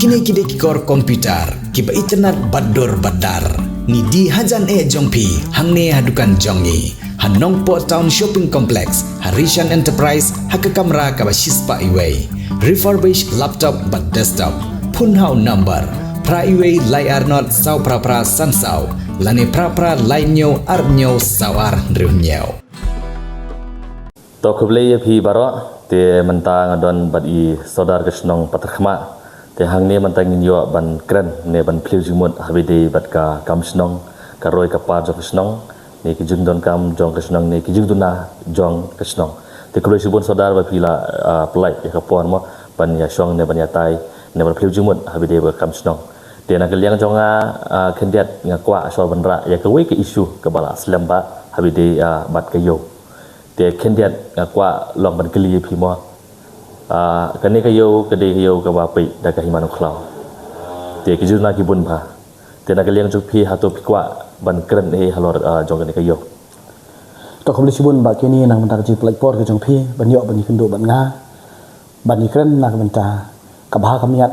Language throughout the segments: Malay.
Kini kikor komputer, kiba internet bador badar. Ni di hajan jongpi, hangne hadukan jongi. Hanong po town shopping complex, Harishan Enterprise, haka kamera kaba shispa iway. Refurbished laptop but desktop. Punhau number, pra iway layar not saw pra sansau. Lani pra lainyo arnyo sawar riunyo. Tokublei phi baro te mentang adon badi saudar kesnong paterkhma te hangni mentang yo ban kren ne ban phliu jimut habide bat ka kamsnong ka roi ka par jong kesnong ne ki jung don kam jong kesnong ne ki jung duna jong kesnong te kublei sibun saudar ba phila plai ka pon mo ban ya shong ne ban ya tai ne ban phliu jimut habide ba kamsnong te na kaliang jonga kendiat ngakwa so ban ra ya ka we ke isu ka bala slam ba habide bat ka yo te kendiat ngakwa long ban keli phi mo kani kayo kade kayo ka wapi da ka himano klau te ki juna ki bun ba te na kaliang chu phi hato phi kwa ban kren e halor jong kani kayo to khom li bun ba kini nang ban ta ji plek por ke jong phi ban yo ban kundu ban nga ban ni kren na ka ban ta ka ba ka miat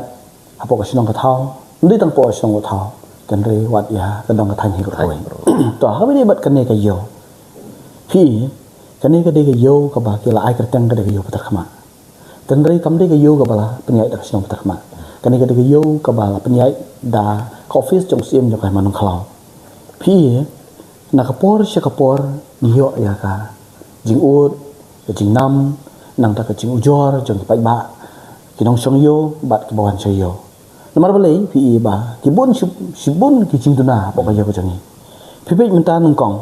apo ka sinong ka thau ndi tang po sinong ka thau kan re wat ya ka dong ka than hi ko roi to ha bi bat kani kayo phi kani ka de kayo ka ba ki la ai ka tang ka de kayo patar khama tendri kam de kayo ka bala penyai da sinong patar khama kani ka de kayo ka bala penyai da ka office jong sim jong ka manong khlau phi na kapor siya kapor niyo ya ka jing ut jing nam nang ta ka jing ujor jong ki pai ba kinong song yo bat ki bawan syo yo namar balai phi ba ki bun sibun ki jing tuna bo ka yo ka jangi phi pe minta nang kong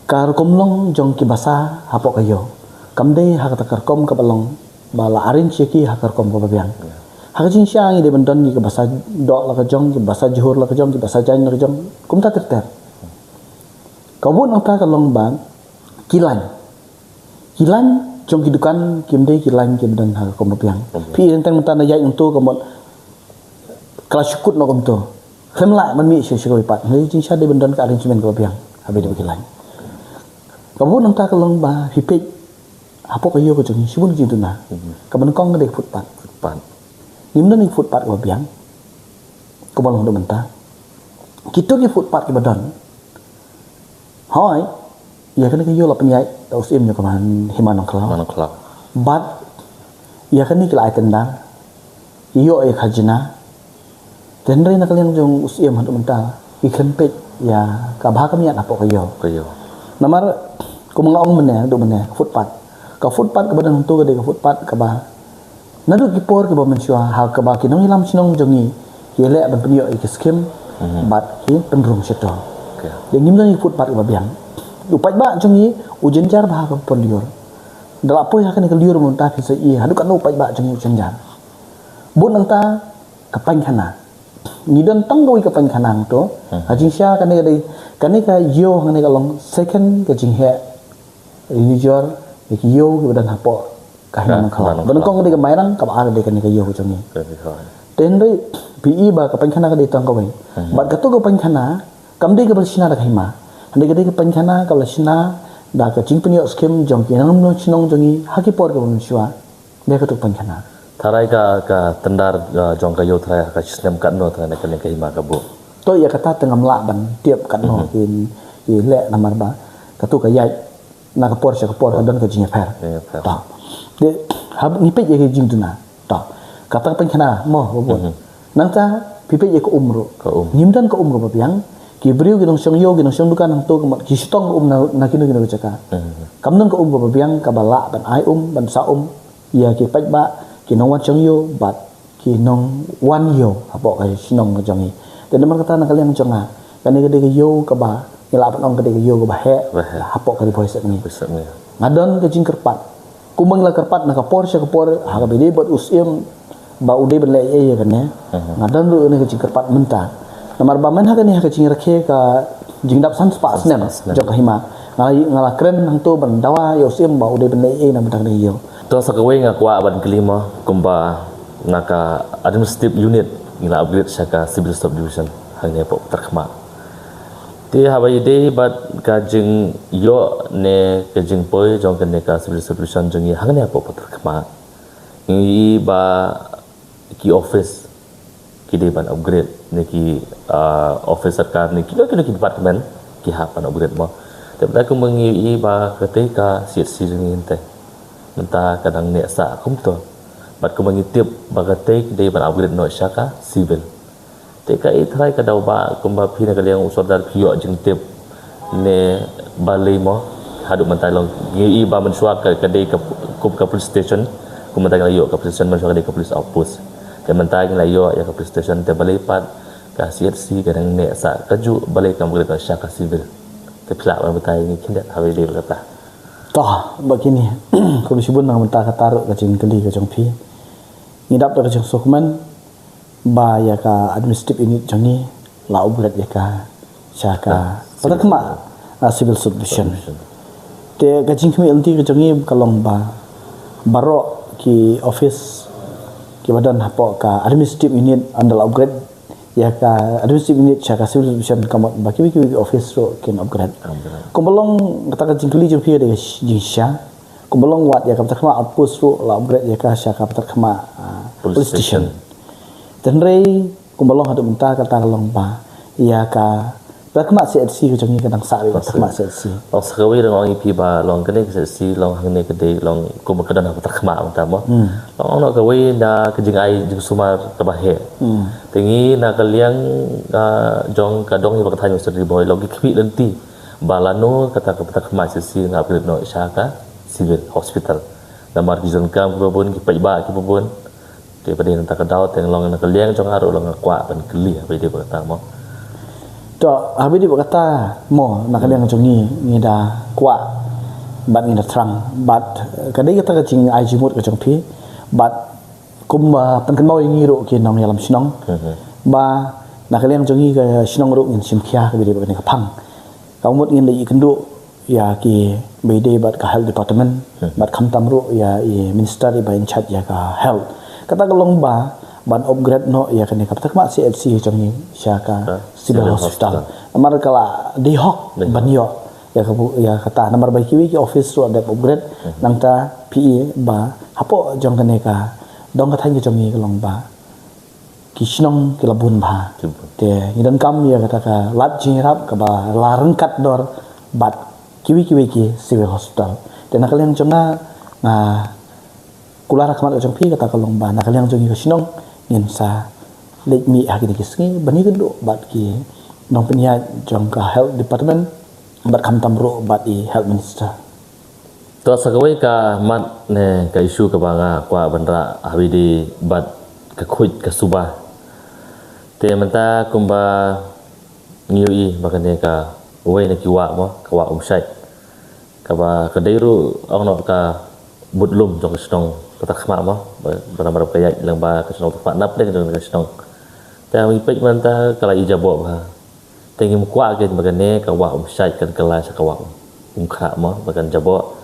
kar komlong jong ki basa hapo kayo kamde hak takar kom ka balong bala arin cheki hakar kom ko babiang hak jing syang ide bendan ni ka basa dok la ka jong ki basa johor la ka jong ki basa jain la ka jong kum ta ter kabun ang ta ka long bang kilan jong ki dukan kimde kilan ki bendan hak kom babiang pi tentang mentan na yai untuk komot kala syukut no kom to khemla man mi syu syu pat he jing sya de bendan ka arin cimen ko babiang habe de kilan kamu nang ta kalong ba hipik apo kayo ko jong sibun gitu na kaman kong de footpath nimna ni footpath ko biang ko balong do menta kito ki footpath ki badan hoy ya kan kayo la penyai ta usim nyo kaman himanong klau but ya kan ni kila tenda iyo e khajna tendrai na kalyang jong usim hando menta ikhen pek ya ka ba kam ya apo kayo namar ko mga ong mene do mene footpath ka badan tu ka de ka footpath ka ba nadu ki por ki ba mensua ha ka ba ki nong ilam sinong jongi ki le ban penyo ki skim bat ki penrung seto de ngim ni footpath ka ba biang du pai ba jongi ujen jar ba ka pon lior dala po ya ka ni ka lior mun ta ki se i hadu ka no pai ba jongi ujen jar bun nang ta ka pan khana ni don tang doi ka pan khanang to ajing sya ka ni ka yo ngani ka long second ka jing he ini jor ki yo ki badan hapo ka himan khala ban kong de ka mairang ka ba de ka ni ka yo ko jongi ten dei pi ba ka pan khana ka de tang ka wei bat ka to ka pan khana kam de ka balsina da hima ande ka de ka pan khana ka balsina da ka jing penyo skim jong ki nang no chinong jongi haki por ka bun shwa de ka to pan khana tharai ka tendar jong ka yo thrai ka system kan no thrai ka ka hima ka bu to ya kata tengam la ban tiap kan no in le namar ba ka tu ka yai na ka por ka don ka jing per ta de hab ni pe ye jing tu na ta kata pen khana mo bo nang ta pi pe ye ko umru nim dan ko umru ba piang ki briu ki dong song yo ki dong song dukan nang to ka ki stong na kinu kinu chaka kam nang ko ba piang ka bala ban ai ban sa ya ki pek ba ki nong wan song yo bat ki nong wan yo apo ka sinong ka jongi de namar kata na kaliang jonga kani ka de yo ka ba ila pan ong ka de yo ka ba he apo ka di voice ni ngadon ka jing kerpat kumang la kerpat na ka por ha ka bede bot usim ba ude ben le ye kan ya ngadon lu ni ka jing kerpat menta namar ba men ha ka ni ha ka jing rakhe ka jing dap san spa snem jok ka hima ngala kren nang to ban dawa yo usim ba ude ben le ye na menta de yo to sakawe ngakwa ban kelima kumba naka administrative unit ngila upgrade saka civil subdivision hanya po terkhma ti habai de bat ka jing yo ne ka jing poi jong ka ne ka civil subdivision jong hangnya po terkhma ngi ba ki office ki de ban upgrade ni ki office sarkar ni ki department ki hapan upgrade mo te ba ku mengi ba ketika CSC ni te mentah kadang ne sa kum to bat ku mengi tip ba ketik de ban upgrade no syaka civil te ka itrai ka dau ba kum ba phina ka liang usodar phio jing tip ne balai mo hadu mentai long ngi ba mensua ka de ka police station ku mentai ka yo ka police station mensua ka de ka police outpost te mentai ka yo ya ka police station te balai pat ka CSC kadang ne sa kaju balai ka upgrade no syaka civil te pla ba mentai ni kinda hawe de kata toh begini komisi bun nang mentah kataru ka jing keli ka jong phi ngidap ka jong dokumen ba ya ka administrative unit jangi la upgrade ya ka syaka pada kema civil subdivision te ka jing kemi anti ka jangi kalong ba baro ki office ki badan hapo ka administrative unit andal upgrade ya ka administrative unit syaka civil subdivision kamot ba ki office ro kin upgrade kumbalong kata ka jing keli jong phi de jing sya kumbalong wat ya ka kema outpost ro la upgrade ya ka syaka pada kema police station dan rei kumbalong hadu mentah kata kalong ba ya ka Takma CSC ku jangi kadang sawi takma CSC. Long sekawi long IP ba long kene CSC long hangne kede long ku makadan apa takma utama. Long ono kawi na kejing ai jing sumar tabahe. Tingi na kaliang jong kadong ni bakatanya suri boy long kwi lenti. Balano kata takma CSC na upgrade no syaka civil hospital. Namar kizon kam ku bun ki paiba ki bun. Te pade nanta kadau teng long na kaliang jong haru long kwa ban keli apa dia bakatama. To habis dia berkata mo nak kalian ngongi ngida kwa bat ngida terang bat kadai kata kacing ai jimut kacang pi bat kumba penken mau ngiru ki nong yalam sinong ba nak kalian ngongi ke sinong ru ngin sim khia ke dia berkata kapang kaumut ngin dei kendu ya ki bede bat ka health department bat kham tamru ya minister ba in charge ya ka health kata kalong ba ban upgrade no ya kene kapta mak CSC jangi syaka civil hospital amar kala di hok ban yo ya kata namar bai ki office ro ada upgrade nang ta PE ba hapo jong kene ka dong ka thang jangi kalong ba kisnong kilabun ba te ngidan kam ya kata ka lat jingrap ka ba lareng kat dor bat kiwi ki civil hospital te nak kalian jonga kulara kamat jong pi kata kalong ba nak kalian jongi kisnong ngin sa lek mi ha kini kisngi bani kedo bat ki nong penya jong ka health department bat kam tamro bat i health minister to sakawai ka mat ne ka isu ka banga kwa bandra habidi bat ka khuit ka subah te menta kumba ngiui bakane ka wei ne kiwa mo ka wa umsai ka ba ka deiru ongno ka butlum jong snong kata khma mo beramar kaya lang ba ka snong pa nap de ka snong ta mi pek menta kala ijabo ba tengi mukwa ke bagane ka wa umsai kan kala sa ka wa umkha mo bagan jabo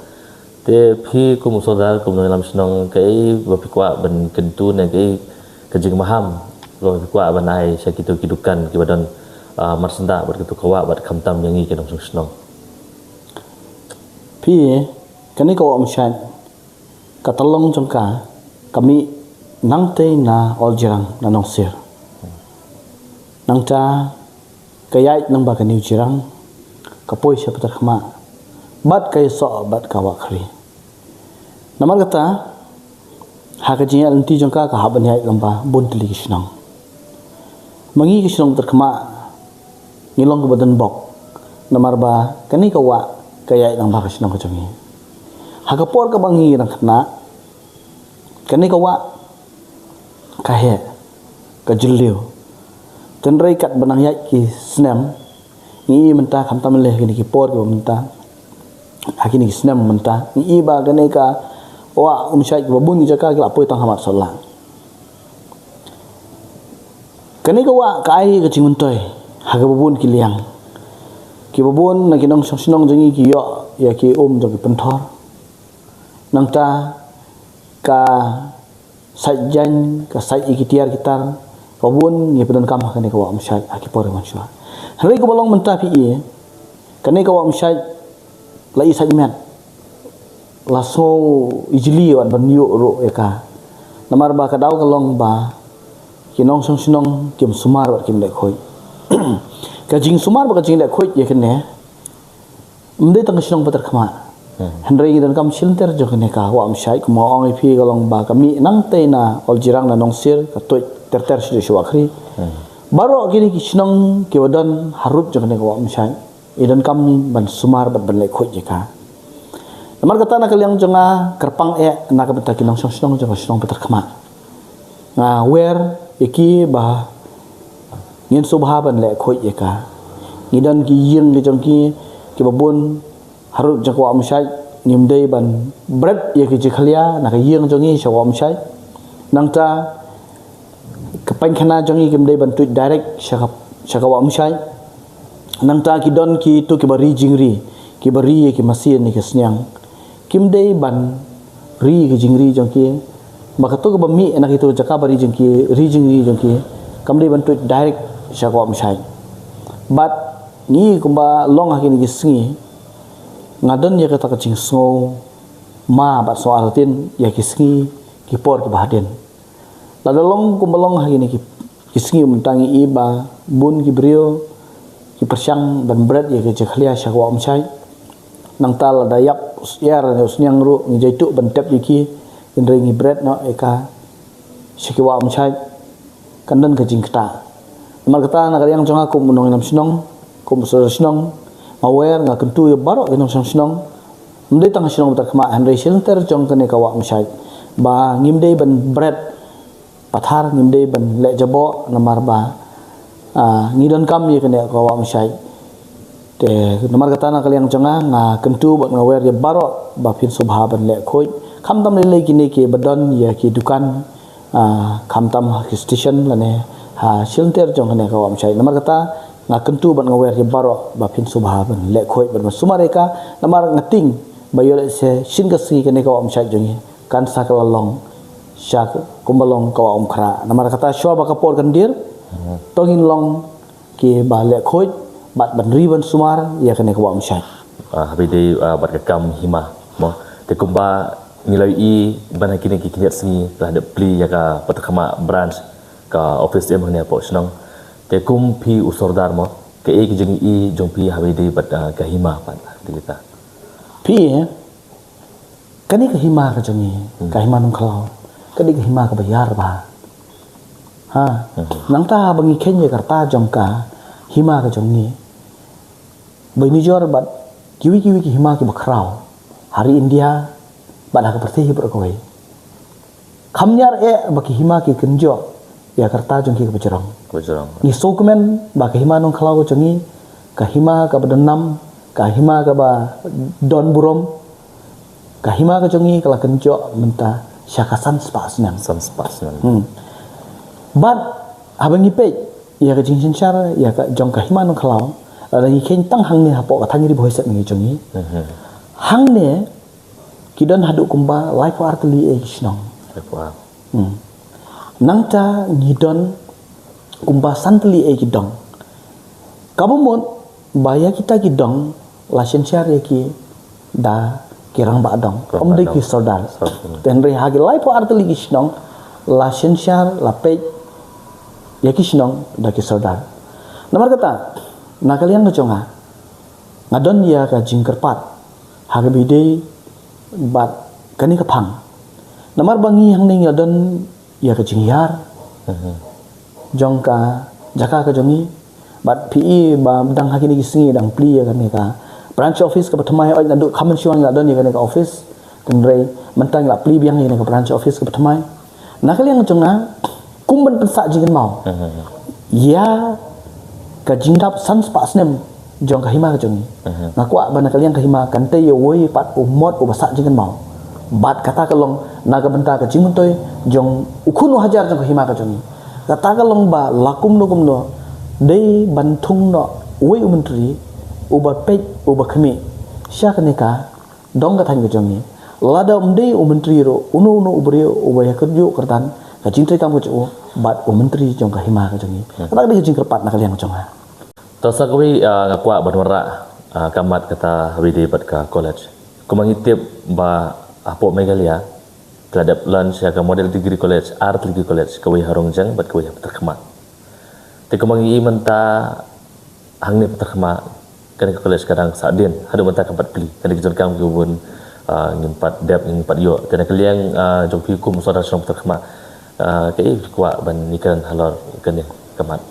te phi ku musodar ku lam snong kai ba pikwa ban kentu ne kai kejing maham lo pikwa ban ai sakitu kidukan ki badan marsenda berkitu kawa bat khamtam yangi ke dong snong phi kani ka wa umsai katalong jongka kami nang te na oljirang na nong sir nang ta kayait nang ba kaniu jirang kapoi sya patar khma bat kay so bat ka wakri namar kata ha ka jinya lenti jongka ka haban yai lamba bun tili kisnong mangi kisnong tar khma ngilong ka badan bok namar ba kani ka wa kayait nang ba kisnong ka jongi hagapor ka bangi rang kena kani kawa kahe ka julio tenrai kat benang yak ki snem ni menta kham tamle kini ki por ko menta hakini ki snem menta ni ba kani ka wa umsai ki babun jaka ki apoi tang hamat solang kani kawa ka ai ka chinguntoi haga babun ki liang ki babun na kinong sinong jangi ki yo ya ki jong ki penthor nang ta ka sajjan ka sai ikitiar kitar kabun ngi pedan kam kani ka wa umsai akipor mansua hari ko bolong menta pi kani ka wa umsai la i sajmet la so ijli wan ban yo ro eka namar ba kadau kalong ba kinong song sinong kim sumar ba kim le khoi ka jing sumar ba ka jing le khoi ye kene mde tang sinong patar khama Henry dan kam silter jo kene ka wa am shai ko mo ong phi kalong ba kami nang te na ol jirang na nong sir ka toi ter si shwa khri baro kini ki sinong ki wadan harut jo kene ka wa am shai idan kam ban sumar ban le khoi je ka namar kata nak liang jonga kerpang nak benta kinong song sinong jo sinong patar khama nga wer iki ba ngin subha ban le khoi ye ka ngidan ki yin ki jong ki babun harut jakwa amsai nimdei ban bread ye ki jikhalia na ka yin jongi shawa amsai nangta kapan khana jongi kimdei ban tu direct shakawa amsai nangta ki don ki tu ki bari jingri ki bari ye ki masin ni kesnyang kimdei ban ri ki jingri jongki maka tu ke bami nak itu jaka bari jengki ri jengki kamdei ban tu direct shakawa amsai but ni kumba long hakini gisngi ngadon ya kata kecing snow ma bat so artin ya kisngi kipor ke bahaden lalu long kumbalong hakini kisngi mentangi iba bun ki brio ki persyang dan bread ya ke jekhlia shakwa amsai nang tal ada yap yar usnyang ru ni jaitu bentep iki indrengi bread no eka shakwa amsai kandan ke jingkta mar kata nak yang jonga kum munong nam sinong kum sinong aware nga kentu ya baro kinong sinong mde tang sinong tak ma Henry Shelter jong kene kawa amsai ba ngimdei ban bread pathar ngimdei ban le jabo namar ba ngidon kam ye kene kawa amsai te namar kata na kaliang jonga nga kentu ba nga wer ye baro ba pin subha ban le khoi kham tam le kini ke badon ye ki dukan kham tam ki station lane ha Shelter jong kene kawa amsai namar kata nga kentu ban nga wer ye baro ba pin subha ban le khoi ban sumareka namar ngating bayole se singasi kene kawa amsai jongi kan sakalalong syak kumbalong kawa umkhra namar kata shwa ba kapor kandir tongin long ki ba le khoi bat ban riban sumar ya kene kawa amsai habide bat kam hima mo te kumba nilai i ban hakini ki kinyat singi terhadap pli ya ka patakama branch ka office em ne po snong te kum pi usordar mo ke ek jeng i jong pi habide bat ka hima pan kita pi kani ka hima ka jongi ka hima nong khalau kani ka hima ka bayar ba ha nangta bangi kenya karta jong ka hima ka jongi bai mi jor bat kiwi ki hima ki bakrau hari India bat ka perti hi berkoi khamnyar baki hima ki kenjo ya karta jong ki ka bajarong ni sokumen ba ka hima nong khalau ka jongi ka hima ka badanam ka hima ka ba don burom ka hima ka jongi kala kenjo menta syakasan spasnan but abangi pe ya ka jingsin char ya ka jong ka hima nong khalau la ni ken tang hang ne hapo ka thangiri boiset ngi jongi hang ne kidon hadu kumba life artli e snong nangta ngidon kumba santli e kidong kabumon baya kita kidong lasen char ya ki da kirang ba dong om de ki sodar ten re hagi life artli ki snong lasen char la pe ya ki snong da ki sodar namar kata nakalian ko chonga ngadon ya ka jingkerpat hagi bide bat kani ka phang namar bangi hang ning ngadon ya ka jingyar jongka jaka ka jongi bat pi ba dang hakini gisingi dang pli ya kani ka branch office ka pathmai oi nadu khaman siwang ngadon ya kani ka office tenre mentang la pli biang ya ka branch office ka pathmai nakalian ko chonga kumban pensa jingen mau ya ka jingdap sans pasnem jong ka hima ka jongi ngakwa bana kalian ka hima kan te yo woi pat umot ubasa jingen mau bat kata kalong naga benta ka jingun toy jong ukunu hajar jong ka hima ka jongi kata kalong ba lakum no dei bantung no woi menteri uba pej uba khmi sya ka neka dong ka than ka jongi lada umdei menteri ro unu ubri uba ya kerju kertan ka jingtri kam ka chu bat menteri jong ka hima ka jongi kata ka jing kerpat na kalian ka jonga tosa kami ngakwa banwara kamat kata habide bat ka college kumangitip ba apo megalia terhadap lunch ya ke model degree college art degree college kawai harongjang bat kawai peterkema te kemangi menta hang ni peterkema kan ke college kadang sadin hadu menta kapat pli kan ke jangkang gubun ngimpat dep ngimpat yo dan kalian jongpi kum saudara song peterkema ke kuat ban nikan halor kan ni kemat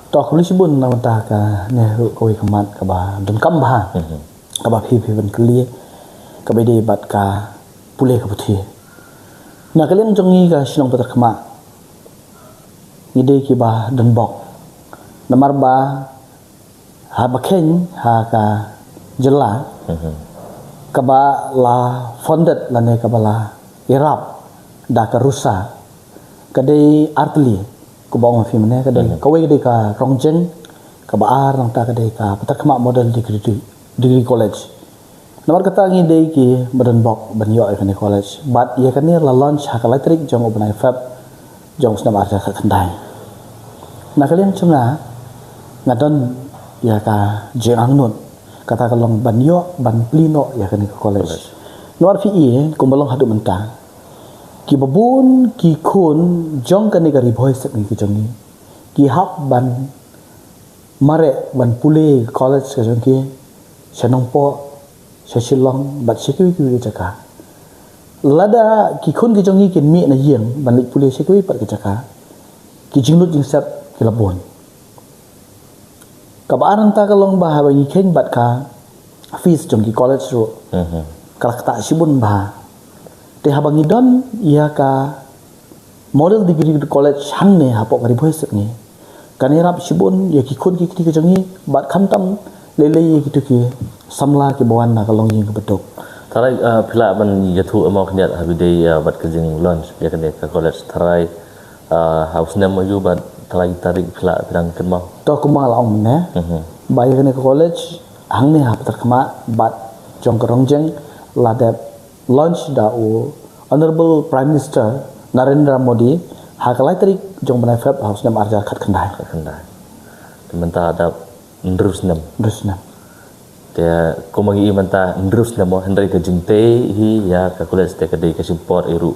to khuli sibun na menta ka ne ru koi kemat ka ba don kam ba ka ba phi ban kli ka be de bat ka pule ka puthi na kalian jongi ka sinong peterkema ide ki ba don bok nomor ba ha bakhen ha ka jela ka ba la founded la ne ka ba la irap da ka rusa ka dei artli ku bong fi mane ka dei ka we dei ka rongjeng ka ba ar nang ta ka dei ka peterkema model degree college nomor kata ngi dei ki badan bok ban yo ka ni college but ye kan ni la launch ha ka electric jong open fab jong snam ar ka khandai na kalian chuna ngadon ya ka jeng nun kata kalong ban yo ban plino ya ka ni college nomor fi e kumbalong hadu menta ki babun ki khun jong ka ni ka ri voice ni ki jongi ki hap ban mare ban pule college ka jong ki chanong po shashilong bat shikwi ki jaka lada ki khun ki jongi ki mi na yeng ban lik pule shikwi pat ki jaka ki jinglut jingsap ki labon ka ba arang ta kalong ba ha ni khen bat ka fees jong ki college ro kalakta sibun ba te habangi don ia ka model degree college hang ne hapok ngari voice ni kanirap sibun ya ki khun ki jongi bat khantam lele ki tu ki samla ki bawan na kalong yin betok tarai pila ban yathu amok niat habidei bat kejing launch ya kan ka college tarai house name you bat tarai tarik pila pedang kenmau to kuma la ong ne bai kan ka college hang ne hap terkema bat jong kerongjeng la de launch da u honorable prime minister Narendra Modi ha kalai tarik jong banai fab house name arja khat khandai menta ada ndrusnam dia kumangi menta ndrusnam mo hendrai ke jingte hi ya ka college te ka dei ka support eru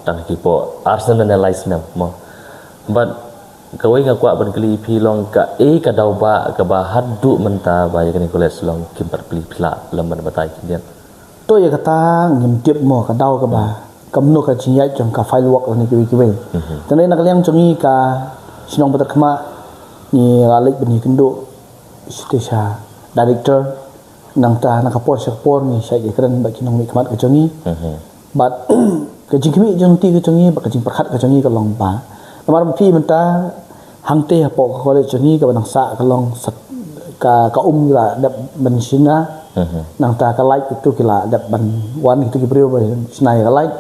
tang ki po arsenal analyze nam mo but kawai ngakwa ban kli pi long ka ka dau ba ka ba haddu menta ba ya ni college long kimpat pli pla lamban batai kian to ya kata ngim tip mo ka dau ka ba kamno ka chinyai jong ka file work ni ki we tanai nak liang jongi ka sinong peterkema ni lalik beni kendo sitesha director nang ta nak kapor sekpor ni sai keren ba kinong ni khamat ka jongi but ka jingmi jong ti ka jongi ba ka jing prakhat ka jongi ka long ba nomor phi menta hangte hapo ka college jongi ka banang sa ka long ka la dap ban sina nang ta ka like itu kila dap ban wan itu ki brio ba sinai ka like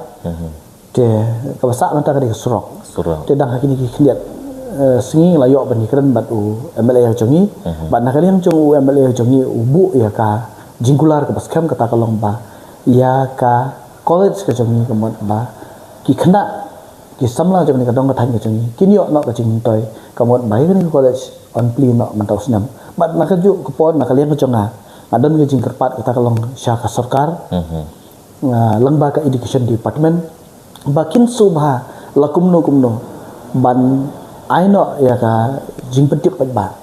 te ka basa menta ka di surok te dang hakini ki khliat singi la yo ban keren bat u MLA jongi bat nak liang jong u MLA jongi ubu ya ka jingkular ka baskem kata kalong ba ya ka college ka jongi ka mon ba ki khna ki samla jong ni ka dong ka than ka jongi kin yo no ka jing toy ka mon bai ka ni college on pli no man taw snam bat nak ju ka pon nak liang ka jonga adon ka jing kerpat kata kalong sya ka sarkar lembaga education department bakin subha lakumno kumno ban aino ya ka jing pentik ba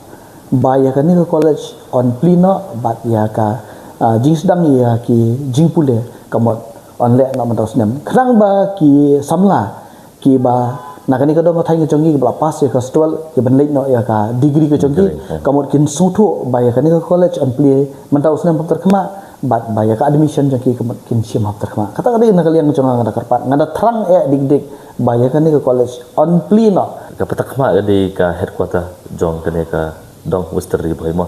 ba ya ka ni college on plino bat ya ka jing sedang ya ki jing pule kamot on le na mantos nem krang ba ki samla ki ba nakani ka dong thai ka jongi ka pas ya ka stol ki ban le no ya ka degree ka jongi kamot kin sutu ba ya ka ni college on pli mantos nem terkema bat ba ya ka admission jongi kamot kin sim hap terkema kata ka di nakalian jonga ngada karpat ngada terang dik ba ya ka ni college on plino ka petakma di ka headquarter jong kene ka dong westeri boy mo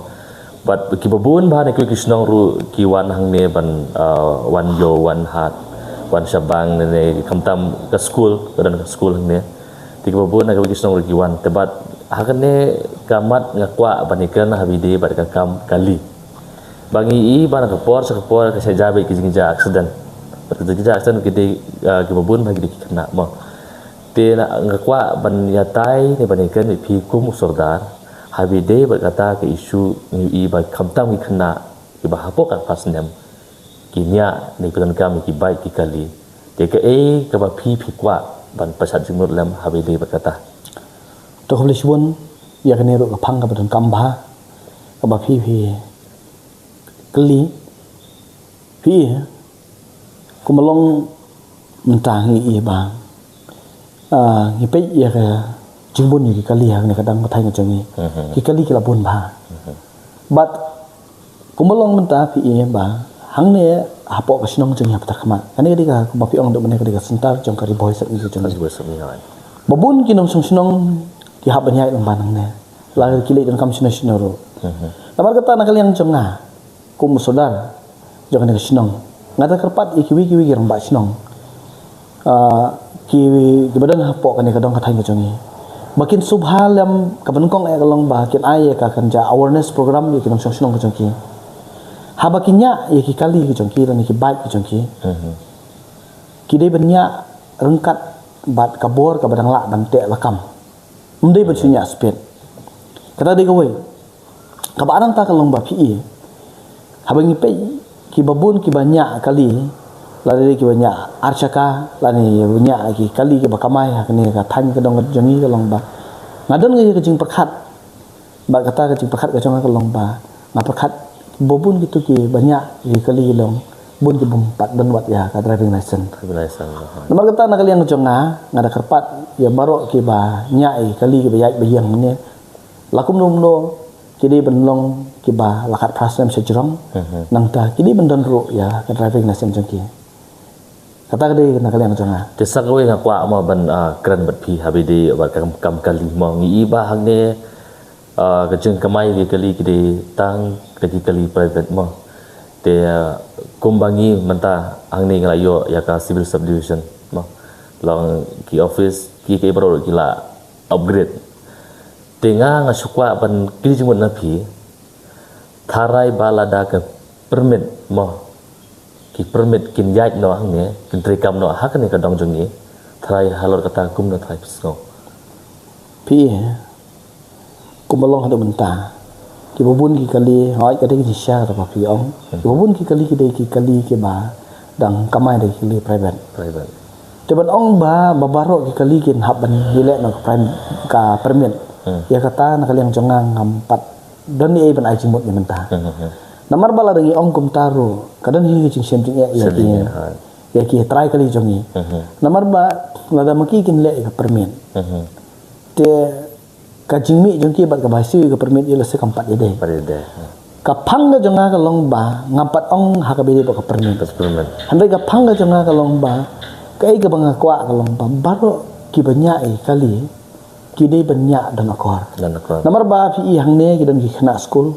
but ki babun ba ne ki snong ru ki wan hang ne ban wan yo wan hat wan shabang ne kamtam ka school dan ka school hang ne ti ki babun na ki snong ru ki wan tebat hakan ne kamat ngakwa banikan habide bat ka kam kali bangi I ban ka por sa por ka sa jabe ki jingja accident bat ki jingja accident ki babun ba ki kena mo te na ngakwa ban yatai ni banikan ni pi kum sordar habide berkata ke isu ni ba kamtam ki kena ki ba hapok pas nem kinya ni petan kami ki baik ki kali Dia ke ke ba pi kwa ban pasat jimut lam habide berkata. To ko lisbon ya kan ro ka phang ka ban kamba ka ba phi kli phi ko malong mentang ngi ba ngi pe ya ka jingbun ni kali ha ni kadang mathai nga changi ki kali ki la bun ba but ko malong menta phi ba hang ne hapo ka sinong changi hap khama ani di ka ko ba phi ong do mane ka di ka sentar jong ka ri boy sat ni changi babun ki nom song sinong ki hap banyai lang banang ne la ki le dan kam sinong sinoro namar kata nakal yang chonga kum sodar jong ne sinong ngata kerpat ikiwi girang ba sinong ki badan hapo kan ka dong ka thai ka changi makin subhal lam ka ban kong kalong ba kin ai ka kan ja awareness program ye ki nom song sinong ka changi habakinya ye ki kali ki chongki dan ki baik ki chongki ki dei banya rengkat bat kabor ka badang la ban te lakam mdei ban sunya spet kata dei gawai ka ba arang ta kalong ba pi habangi pe ki babun ki banya kali la dei ki banya archaka la ni banya ki kali ki bakamai ha ni ka than ka dong jongi kalong ba ngadon ngi ka jing perkhat ba kata ka jing perkhat ka chong kalong ba nga perkhat bobun gitu ki banyak ki kali long bun ki bum pat dan wat ya ka driving license nomor kata nak kali yang jonga ngada kerpat ya baro ki ba nyai kali ki bayai bayang ni lakum nom no ki di benlong ki ba lakat prasem sejrong nang ta ki di bendan ro ya ka driving license jongki kata kali nak kali yang jonga Desak we nga kwa ma ban kran bat phi habide ba kam kali mo ngi ba hang ne ka jeng kamai ki kali ki de tang kali private mo te kumbangi menta ang ni nglayo ya ka civil subdivision mo long ki office ki bro ki la upgrade te nga sukwa ban ki jimun na phi tharai balada ka permit mo ki permit kin yaj no hang ne kin trikam no hak ni ka dong jongi tharai halor kata kum no thai pisno pi kumalong hado menta ki babun ki kali hoi ka dei ki sha ta pa pi ong ki babun ki kali ki kali ki ba dang kamai dei ki private te ban ong ba babaro ki kali kin hab ban hile no ka permit ya kata nak yang jongang ngampat dan ni ban ai jimut ni menta namar bala dei ong kum taru kadan hi jing sem jing ya ki try kali jongi namar ba lada maki kin le ka permit te kajing mi jongki bat ka basi ka permit ye lese kampat ye deh ka phang ga jonga ka long ba ngapat ong ha ka bede ka permit handai ka phang ga jonga ka long ba kai ka banga kwa ka long ba baro ki banya kali ki dei banya dan akor nomor ba fi hang ne ki dan ki khana school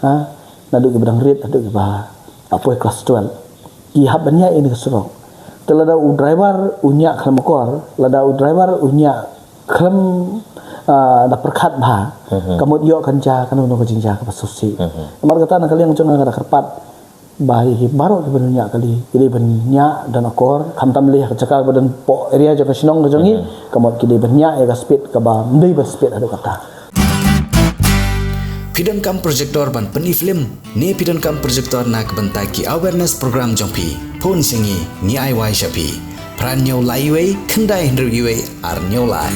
ha nadu ki bedang rit adu ki ba apoi kelas 12 ki hab banya ini keserok telada u driver unya kham akor lada u driver unya kham da perkhat ba kamut yo kanca kanu no jinja ka susi amar kata nak kali yang jonga kada kerpat bahi baro ki benunya kali jadi benya dan akor khamtam le ka cakal badan po area jo ka sinong jongi kamut ki de benya ya ka speed ka ba ndei ba speed ado kata Pidon kam projector ban peni film ne pidon kam projector nak bentaki awareness program jongpi pon singi ni ai wai shapi pran nyau lai wei kendai hendru yue ar nyau lai